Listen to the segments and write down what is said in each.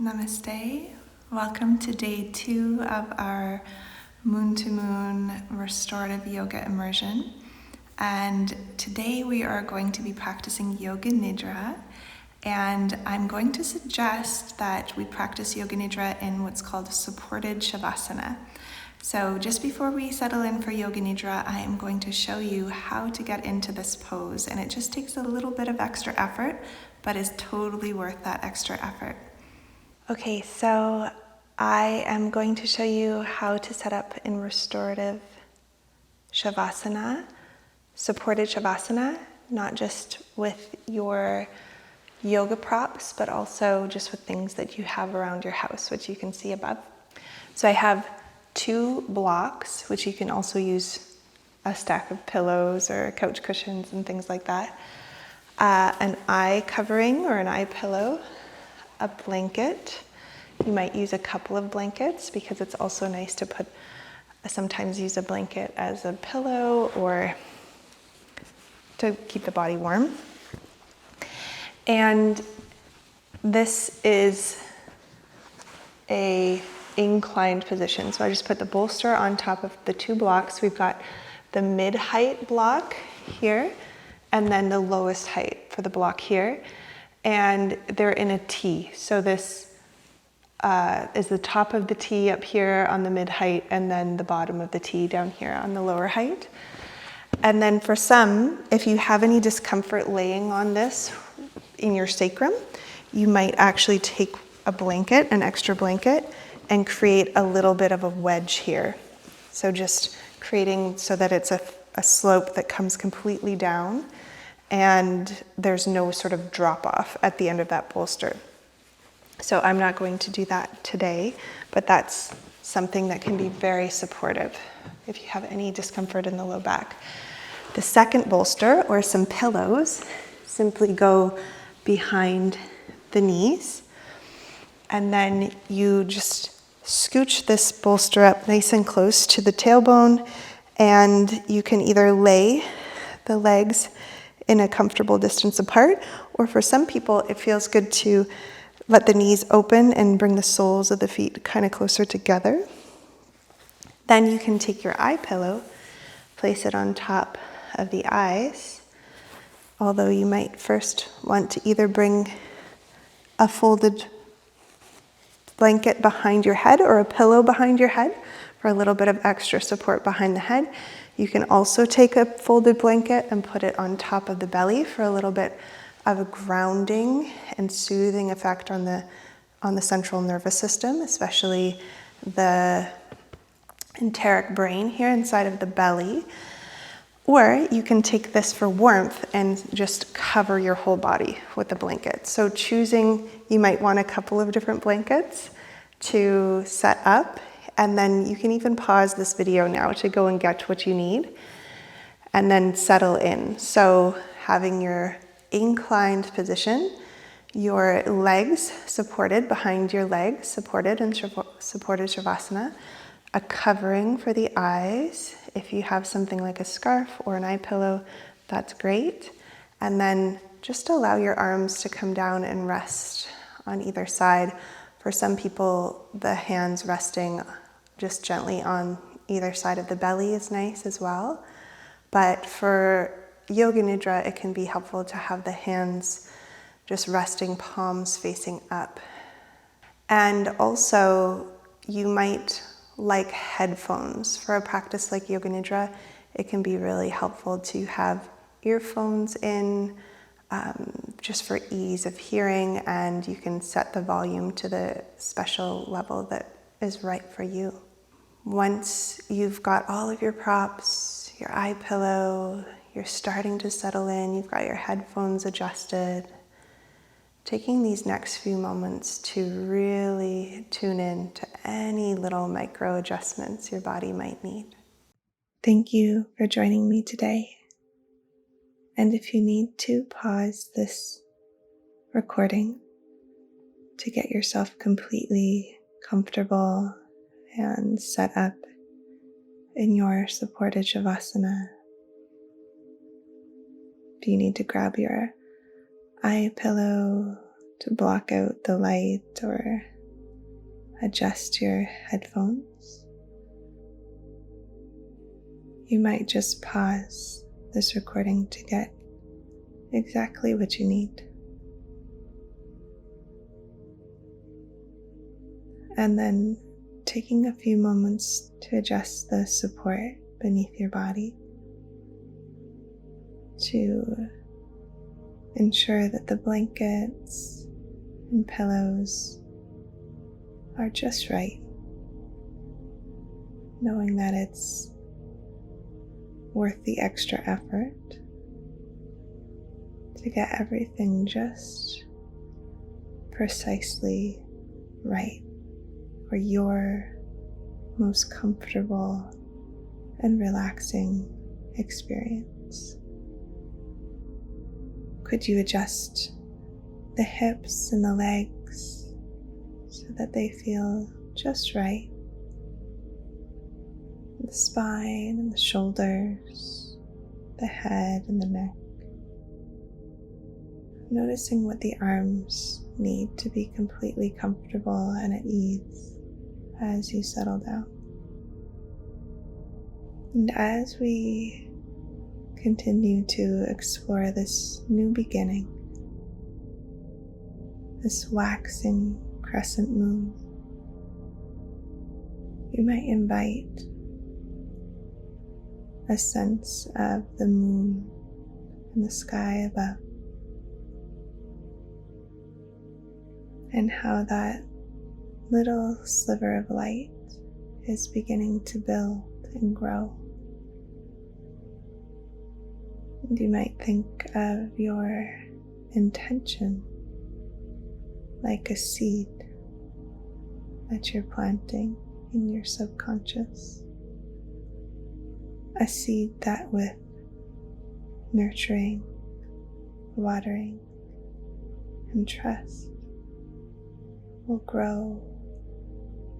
Namaste. Welcome to day 2 of our Moon to Moon Restorative Yoga Immersion. And today we are going to be practicing Yoga Nidra. And I'm going to suggest that we practice Yoga Nidra in what's called supported Shavasana. So just before we settle in for Yoga Nidra, I am going to show you how to get into this pose. And it just takes a little bit of extra effort, but is totally worth that extra effort. Okay, so I am going to show you how to set up in restorative Shavasana, supported Shavasana, not just with your yoga props, but also just with things that you have around your house, which you can see above. So I have 2 blocks, which you can also use a stack of pillows or couch cushions and things like that. An eye covering or an eye pillow, a blanket. You might use a couple of blankets because it's also nice to sometimes use a blanket as a pillow or to keep the body warm. And this is a inclined position. So I just put the bolster on top of the 2 blocks. We've got the mid-height block here and then the lowest height for the block here. And they're in a T. So this is the top of the T up here on the mid-height and then the bottom of the T down here on the lower height. And then for some, if you have any discomfort laying on this in your sacrum, you might actually take a blanket, an extra blanket, and create a little bit of a wedge here. So just creating so that it's a slope that comes completely down and there's no sort of drop off at the end of that bolster. So I'm not going to do that today, but that's something that can be very supportive if you have any discomfort in the low back. The second bolster, or some pillows, simply go behind the knees, and then you just scooch this bolster up nice and close to the tailbone, and you can either lay the legs in a comfortable distance apart, or for some people it feels good to let the knees open and bring the soles of the feet kind of closer together. Then you can take your eye pillow, place it on top of the eyes, although you might first want to either bring a folded blanket behind your head or a pillow behind your head for a little bit of extra support behind the head. You can also take a folded blanket and put it on top of the belly for a little bit of a grounding and soothing effect on the central nervous system, especially the enteric brain here inside of the belly. Or you can take this for warmth and just cover your whole body with a blanket. So choosing, you might want a couple of different blankets to set up, and then you can even pause this video now to go and get what you need and then settle in. So having your inclined position, your legs supported behind your legs, supported in supported Shavasana, a covering for the eyes. If you have something like a scarf or an eye pillow, that's great. And then just allow your arms to come down and rest on either side. For some people, the hands resting just gently on either side of the belly is nice as well. But for Yoga Nidra, it can be helpful to have the hands just resting, palms facing up. And also, you might like headphones. For a practice like Yoga Nidra, it can be really helpful to have earphones in, just for ease of hearing, and you can set the volume to the special level that is right for you. Once you've got all of your props, your eye pillow, you're starting to settle in, you've got your headphones adjusted, taking these next few moments to really tune in to any little micro adjustments your body might need. Thank you for joining me today. And if you need to, pause this recording to get yourself completely comfortable and set up in your supported Shavasana. If you need to grab your eye pillow to block out the light or adjust your headphones, you might just pause this recording to get exactly what you need. And then taking a few moments to adjust the support beneath your body to ensure that the blankets and pillows are just right, knowing that it's worth the extra effort to get everything just precisely right for your most comfortable and relaxing experience. Could you adjust the hips and the legs so that they feel just right? The spine and the shoulders, the head and the neck. Noticing what the arms need to be completely comfortable and at ease as you settle down. And as we continue to explore this new beginning, this waxing crescent moon, you might invite a sense of the moon in the sky above, and how that little sliver of light is beginning to build and grow. And you might think of your intention like a seed that you're planting in your subconscious. A seed that with nurturing, watering, and trust will grow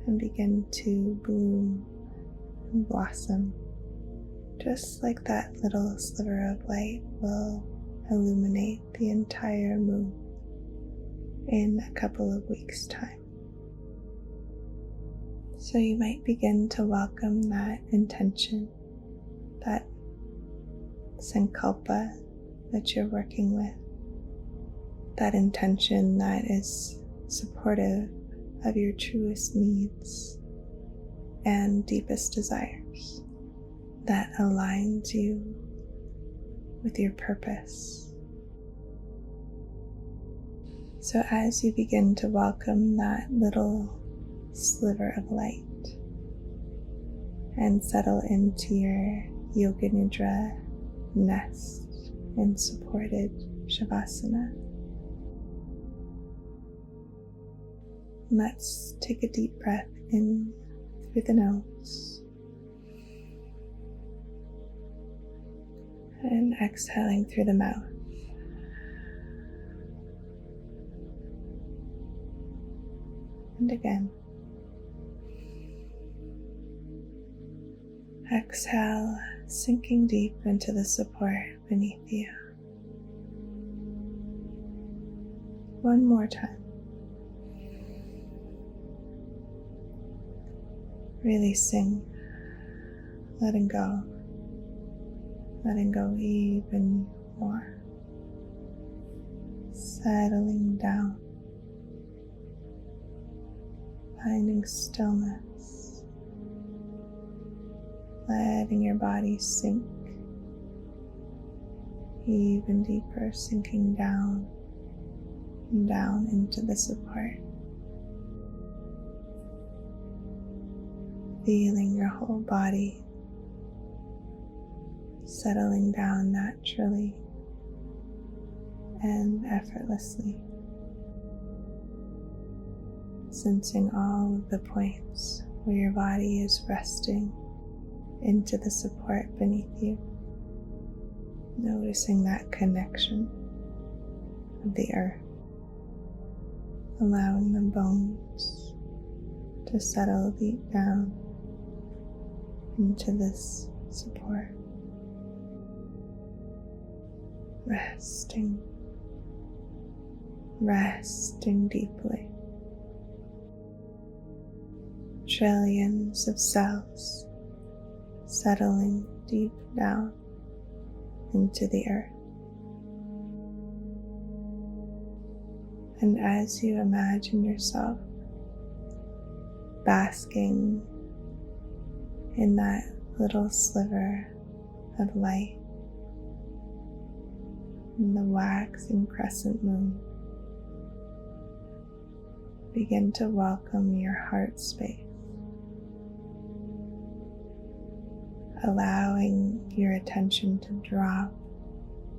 and begin to bloom and blossom, just like that little sliver of light will illuminate the entire moon in a couple of weeks' time. So you might begin to welcome that intention, that Sankalpa that you're working with, that intention that is supportive of your truest needs and deepest desires, that aligns you with your purpose. So as you begin to welcome that little sliver of light and settle into your Yoga Nidra nest in supported Shavasana, let's take a deep breath in through the nose and exhaling through the mouth. And again. Exhale, sinking deep into the support beneath you. One more time. Releasing, letting go even more. Settling down, finding stillness, letting your body sink even deeper, sinking down and down into the support. Feeling your whole body settling down naturally and effortlessly. Sensing all of the points where your body is resting into the support beneath you. Noticing that connection of the earth, allowing the bones to settle deep down into this support. resting deeply. Trillions of cells settling deep down into the earth. And as you imagine yourself basking in that little sliver of light in the waxing crescent moon, begin to welcome your heart space, allowing your attention to drop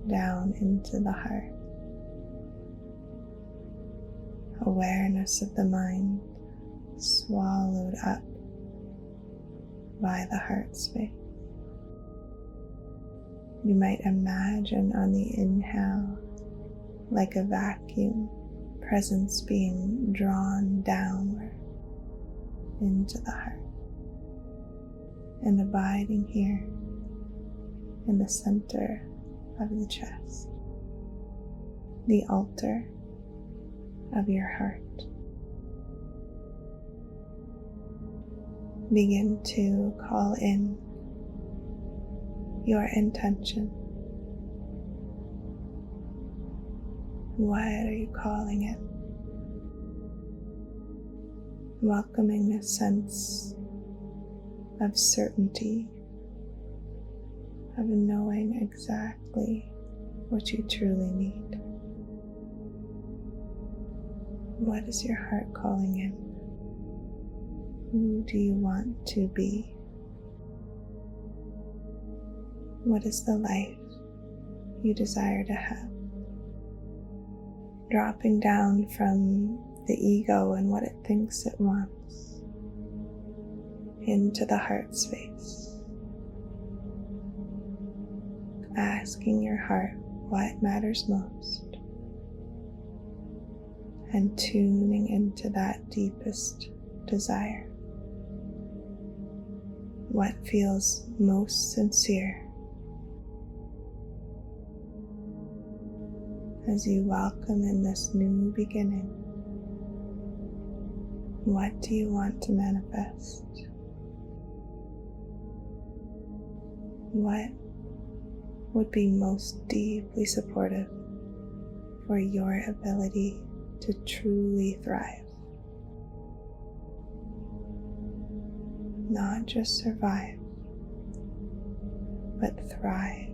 down into the heart. Awareness of the mind swallowed up by the heart space. You might imagine on the inhale, like a vacuum, presence being drawn downward into the heart and abiding here in the center of the chest, the altar of your heart. Begin to call in your intention. What are you calling it? Welcoming a sense of certainty, of knowing exactly what you truly need. What is your heart calling in? Who do you want to be? What is the life you desire to have? Dropping down from the ego and what it thinks it wants into the heart space. Asking your heart what matters most and tuning into that deepest desire. What feels most sincere as you welcome in this new beginning. What do you want to manifest? What would be most deeply supportive for your ability to truly thrive? Not just survive, but thrive.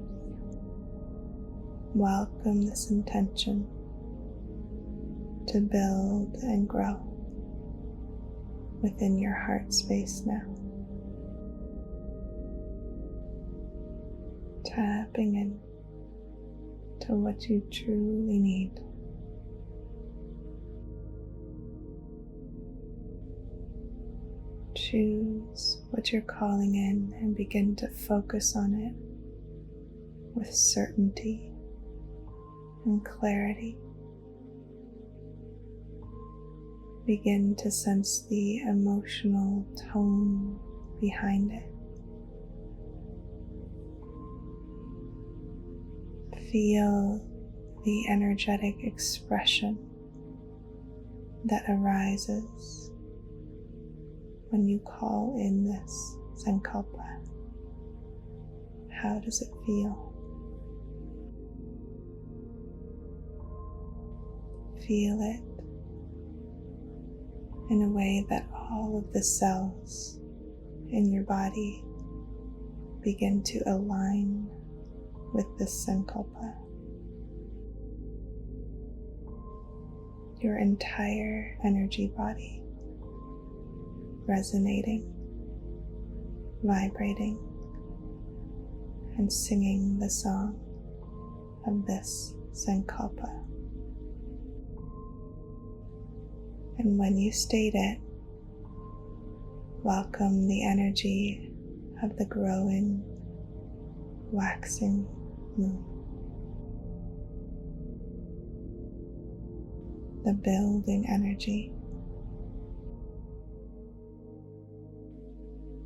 Welcome this intention to build and grow within your heart space now. Tapping in to what you truly need. Choose what you're calling in and begin to focus on it with certainty and clarity. Begin to sense the emotional tone behind it. Feel the energetic expression that arises when you call in this Sankalpa. How does it feel? Feel it in a way that all of the cells in your body begin to align with this Sankalpa. Your entire energy body resonating, vibrating, and singing the song of this Sankalpa. And when you state it, welcome the energy of the growing, waxing moon, the building energy,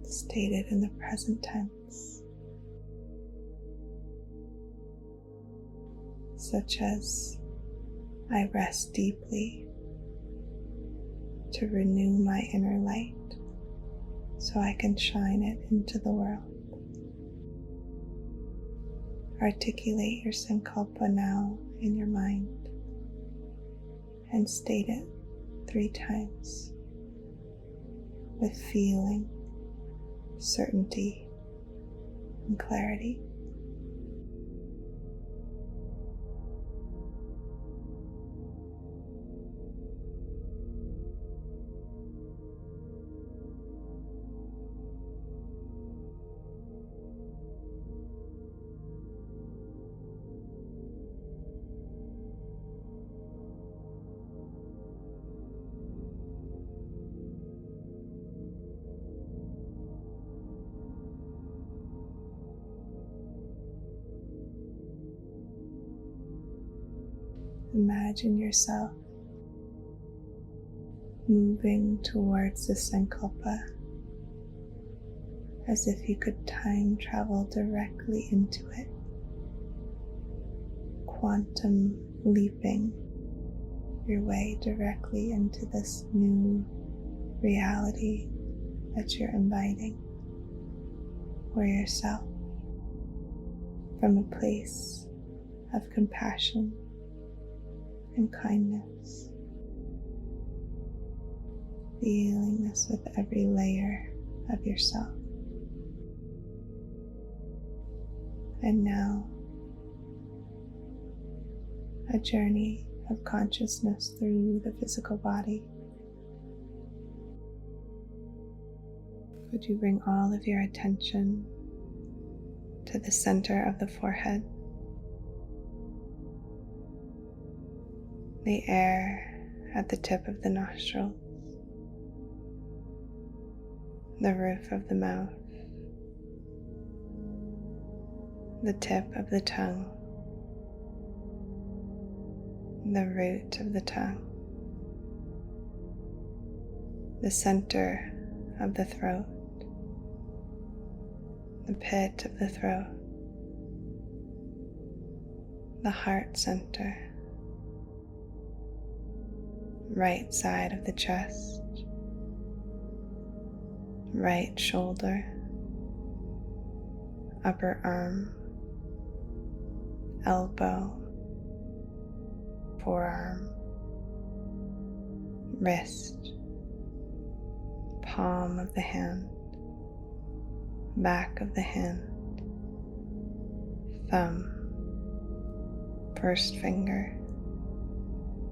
stated in the present tense, such as I rest deeply to renew my inner light so I can shine it into the world. Articulate your Sankalpa now in your mind and state it 3 times with feeling, certainty, and clarity. Imagine yourself moving towards the Sankalpa as if you could time travel directly into it, quantum leaping your way directly into this new reality that you're inviting for yourself from a place of compassion and kindness, feeling this with every layer of yourself. And now, a journey of consciousness through the physical body. Could you bring all of your attention to the center of the forehead? The air at the tip of the nostrils, the roof of the mouth, the tip of the tongue, the root of the tongue, the center of the throat, the pit of the throat, the heart center, right side of the chest, right shoulder, upper arm, elbow, forearm, wrist, palm of the hand, back of the hand, thumb, first finger,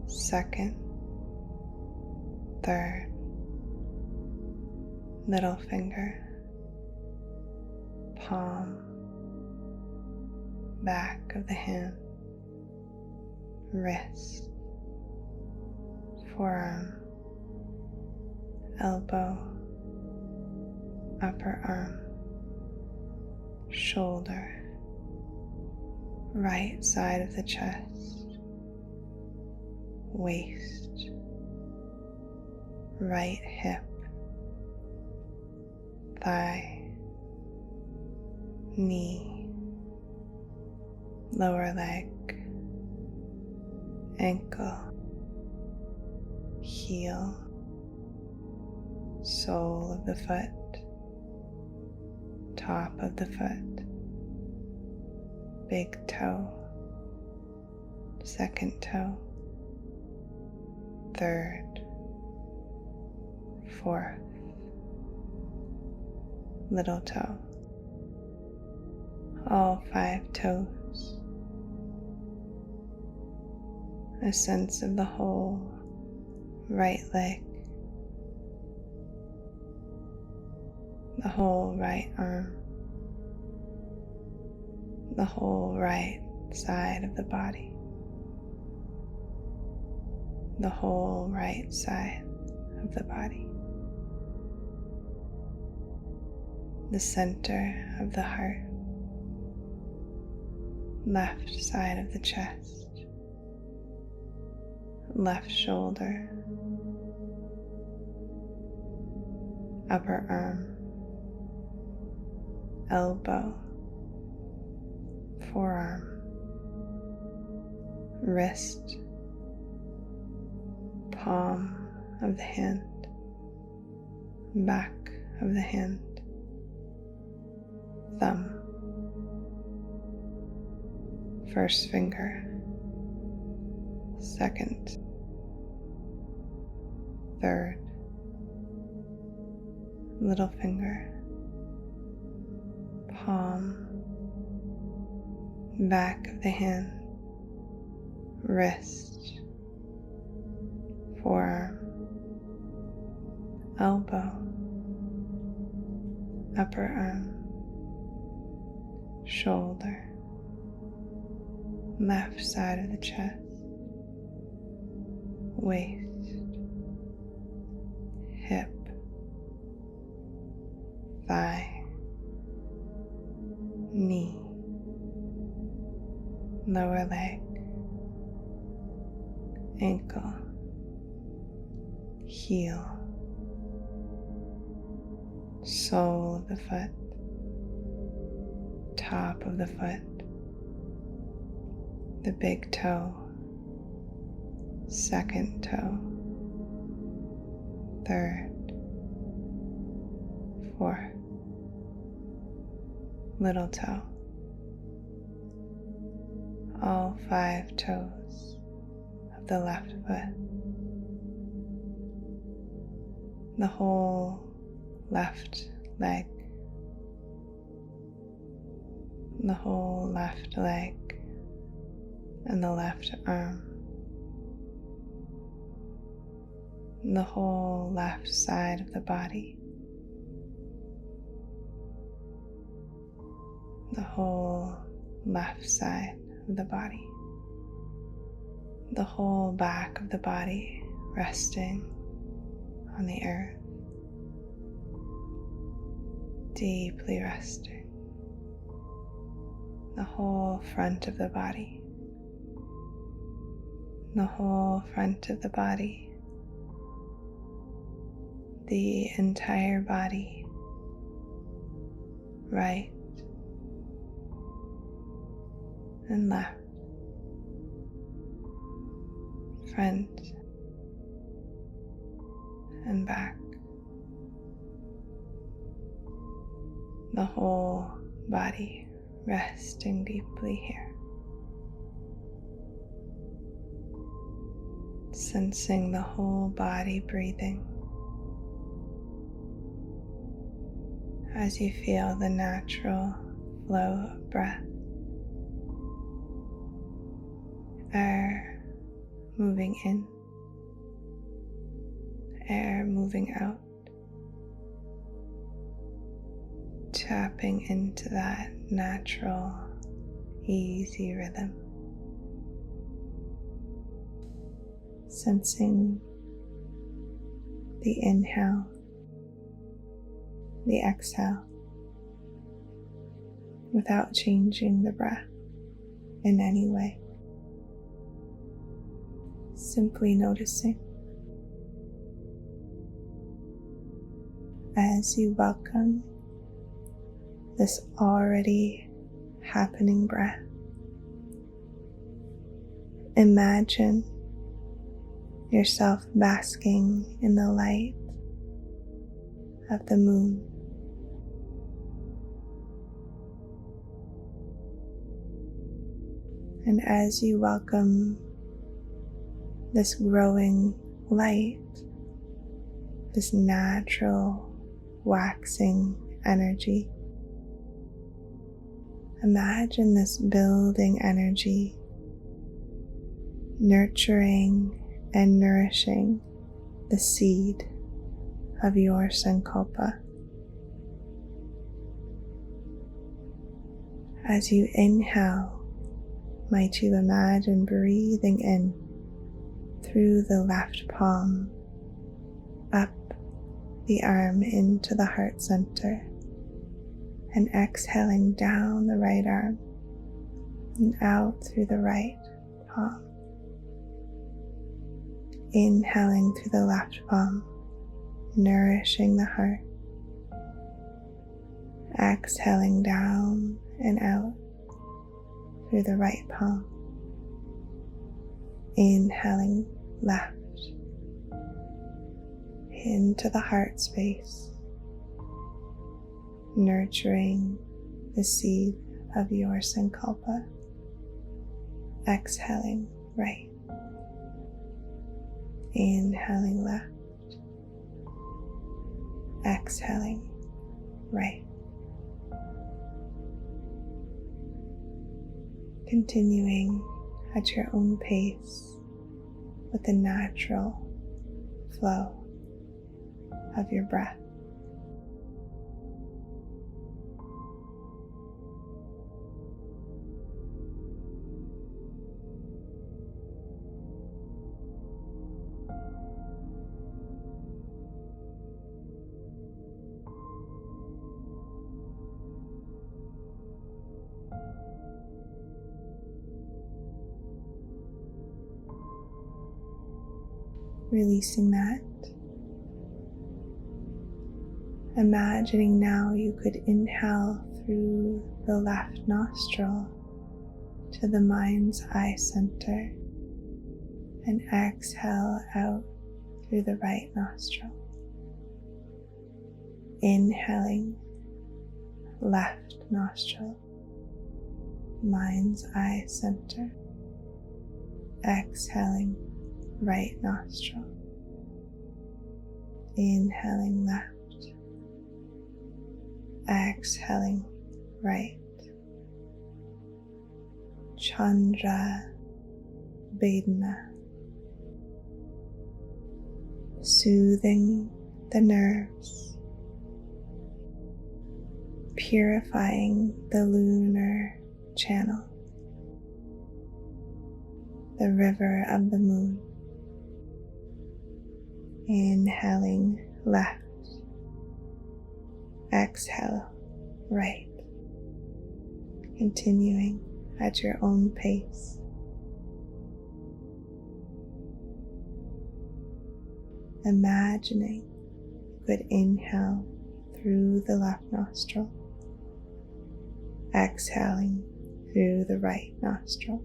second, third, little finger, palm, back of the hand, wrist, forearm, elbow, upper arm, shoulder, right side of the chest, waist, right hip, thigh, knee, lower leg, ankle, heel, sole of the foot, top of the foot, big toe, second toe, third, fourth, little toe, all 5 toes, a sense of the whole right leg, the whole right arm, the whole right side of the body, the whole right side of the body, the center of the heart, left side of the chest, left shoulder, upper arm, elbow, forearm, wrist, palm of the hand, back of the hand, thumb, first finger, second, third, little finger, palm, back of the hand, wrist, forearm, elbow, upper arm, shoulder, left side of the chest, waist, hip, thigh, knee, lower leg, ankle, heel, sole of the foot, top of the foot, the big toe, second toe, third, fourth, little toe, all 5 toes of the left foot, the whole left leg, the whole left leg and the left arm, the whole left side of the body, the whole left side of the body, the whole back of the body resting on the earth, deeply resting, the whole front of the body, the whole front of the body, the entire body, right and left, front and back, the whole body resting deeply here. Sensing the whole body breathing as you feel the natural flow of breath, air moving in, air moving out, tapping into that natural, easy rhythm. Sensing the inhale, the exhale, without changing the breath in any way. Simply noticing as you welcome this already happening breath. Imagine yourself basking in the light of the moon. And as you welcome this growing light, this natural waxing energy, imagine this building energy nurturing and nourishing the seed of your Sankalpa. As you inhale, might you imagine breathing in through the left palm, up the arm into the heart center, and exhaling down the right arm and out through the right palm. Inhaling through the left palm, nourishing the heart. Exhaling down and out through the right palm. Inhaling left into the heart space, nurturing the seed of your Sankalpa. Exhaling right, inhaling left, exhaling right. Continuing at your own pace with the natural flow of your breath. Releasing that. Imagining now you could inhale through the left nostril to the mind's eye center and exhale out through the right nostril. Inhaling left nostril, mind's eye center. Exhaling right nostril. Inhaling left. Exhaling right. Chandra Vedana. Soothing the nerves. Purifying the lunar channel. The river of the moon. Inhaling left. Exhale right. Continuing at your own pace. Imagining you could inhale through the left nostril, exhaling through the right nostril.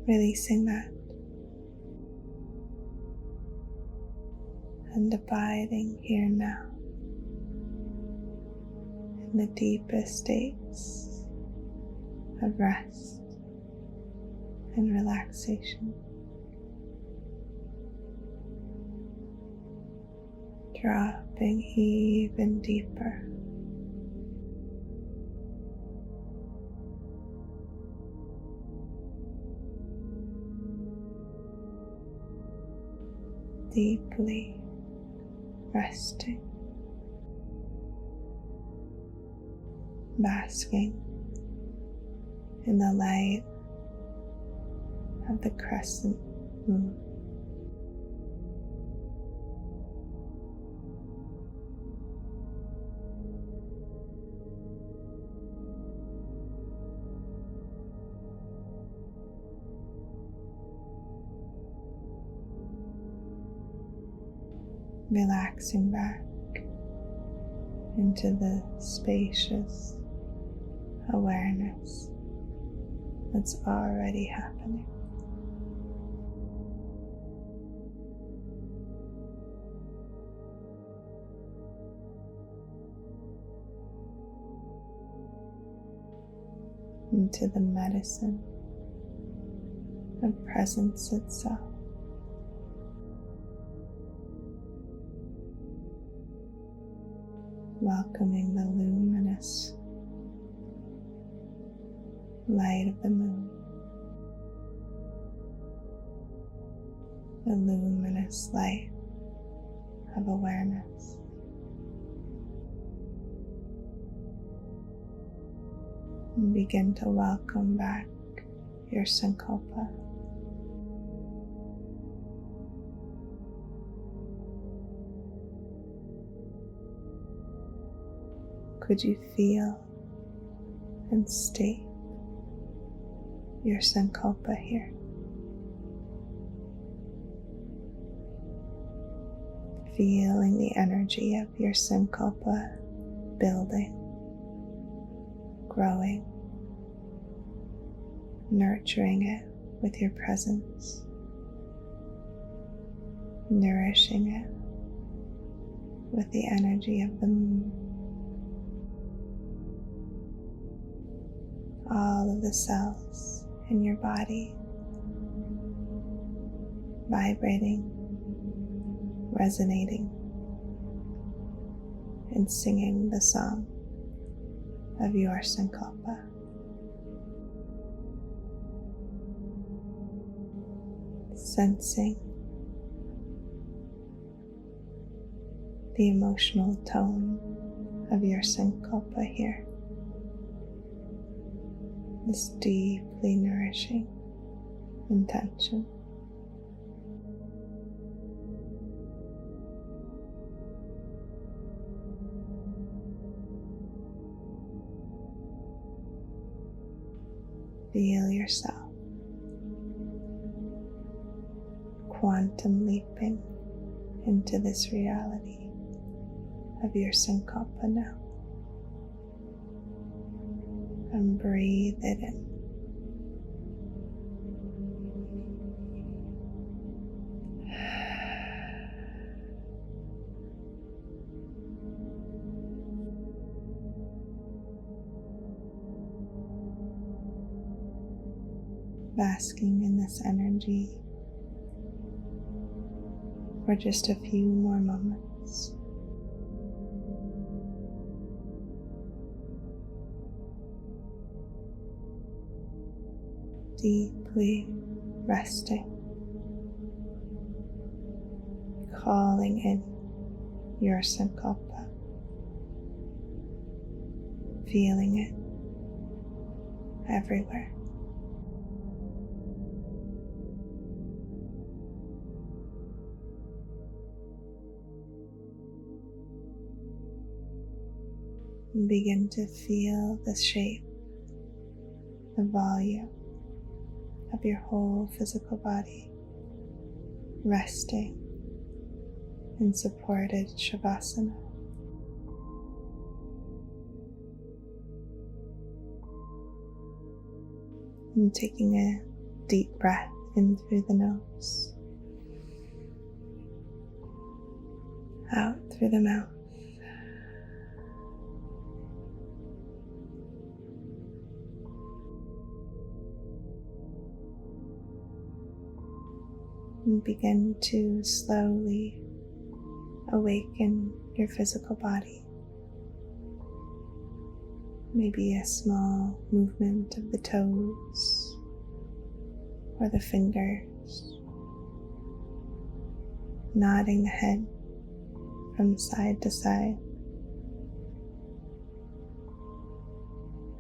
Releasing that and abiding here now in the deepest states of rest and relaxation. Dropping even deeper. Deeply resting, basking in the light of the crescent moon. Relaxing back into the spacious awareness that's already happening. Into the medicine of presence itself. Welcoming the luminous light of the moon, the luminous light of awareness. And begin to welcome back your Sankalpa. Could you feel and state your Sankalpa here? Feeling the energy of your Sankalpa building, growing, nurturing it with your presence, nourishing it with the energy of the moon. All of the cells in your body vibrating, resonating, and singing the song of your Sankalpa. Sensing the emotional tone of your Sankalpa here. This deeply nourishing intention. Feel yourself quantum leaping into this reality of your Sankalpa now. And breathe it in. Basking in this energy for just a few more moments. Deeply resting, calling in your Sankalpa, feeling it everywhere. And begin to feel the shape, the volume of your whole physical body, resting in supported Shavasana. And taking a deep breath in through the nose, out through the mouth. And begin to slowly awaken your physical body. Maybe a small movement of the toes or the fingers, nodding the head from side to side,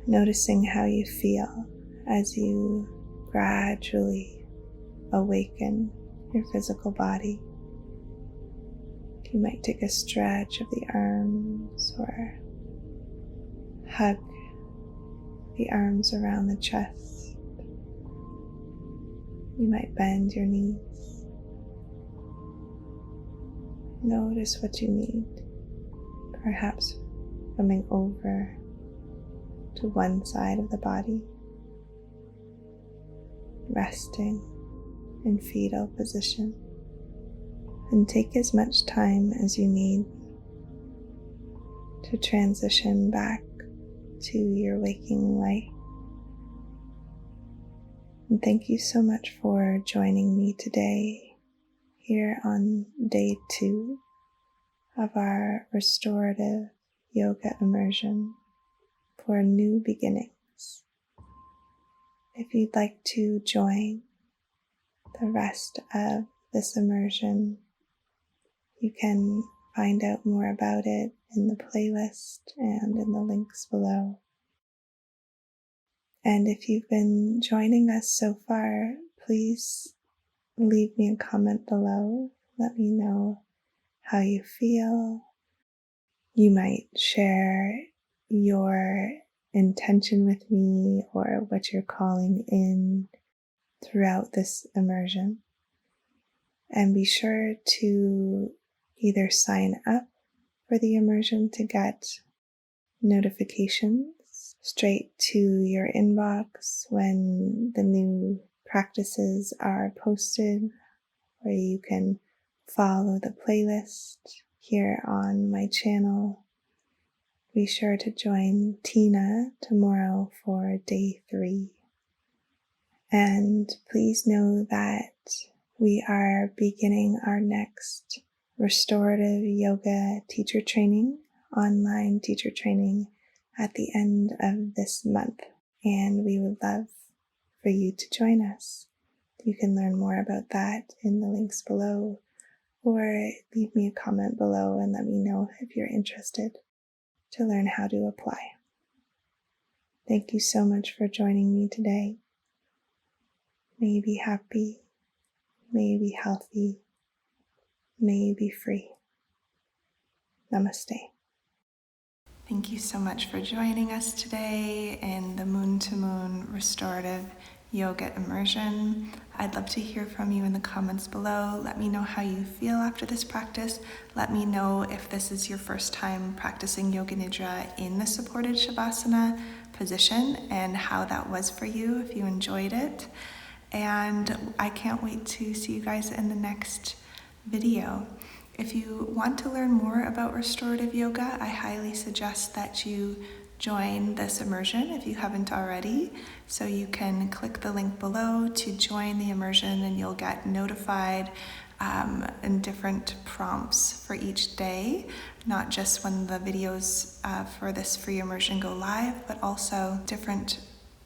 noticing how you feel as you gradually awaken your physical body. You might take a stretch of the arms or hug the arms around the chest. You might bend your knees. Notice what you need, perhaps coming over to one side of the body, resting in fetal position, and take as much time as you need to transition back to your waking light. And thank you so much for joining me today here on day 2 of our restorative yoga immersion for new beginnings. If you'd like to join the rest of this immersion, You can find out more about it in the playlist and in the links below. And if you've been joining us so far, please leave me a comment below. Let me know how you feel. You might share your intention with me or what you're calling in throughout this immersion. And be sure to either sign up for the immersion to get notifications straight to your inbox when the new practices are posted, or you can follow the playlist here on my channel. Be sure to join Tina tomorrow for day 3. And please know that we are beginning our next restorative yoga teacher training, online teacher training, at the end of this month. And we would love for you to join us. You can learn more about that in the links below, or leave me a comment below and let me know if you're interested to learn how to apply. Thank you so much for joining me today. May you be happy, may you be healthy, may you be free. Namaste. Thank you so much for joining us today in the Moon to Moon Restorative Yoga Immersion. I'd love to hear from you in the comments below. Let me know how you feel after this practice. Let me know if this is your first time practicing Yoga Nidra in the supported Shavasana position and how that was for you, if you enjoyed it. And I can't wait to see you guys in the next video. If you want to learn more about restorative yoga, I highly suggest that you join this immersion if you haven't already. So you can click the link below to join the immersion, and you'll get notified in different prompts for each day, not just when the videos for this free immersion go live, but also different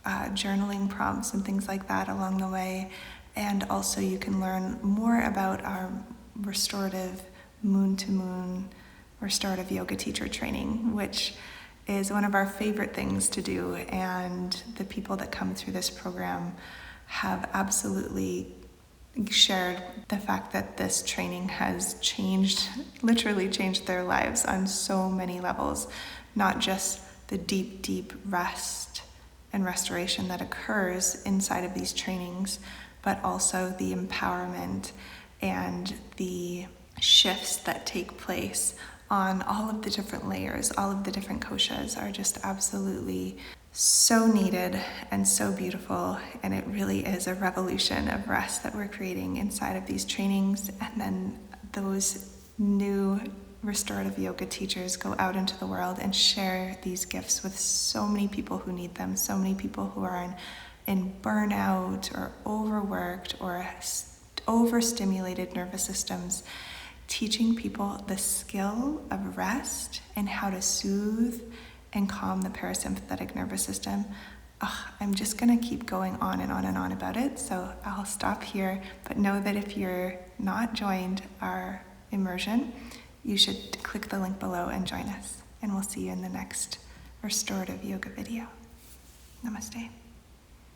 journaling prompts and things like that along the way. And also you can learn more about our restorative Moon to Moon restorative yoga teacher training, which is one of our favorite things to do. And the people that come through this program have absolutely shared the fact that this training has literally changed their lives on so many levels, not just the deep, deep rest and restoration that occurs inside of these trainings, but also the empowerment and the shifts that take place on all of the different layers. All of the different koshas are just absolutely so needed and so beautiful, and it really is a revolution of rest that we're creating inside of these trainings. And then those new restorative yoga teachers go out into the world and share these gifts with so many people who need them, so many people who are in burnout or overworked or overstimulated nervous systems, teaching people the skill of rest and how to soothe and calm the parasympathetic nervous system. I'm just going to keep going on and on and on about it, so I'll stop here. But know that if you're not joined our immersion, you should click the link below and join us. And we'll see you in the next restorative yoga video. Namaste.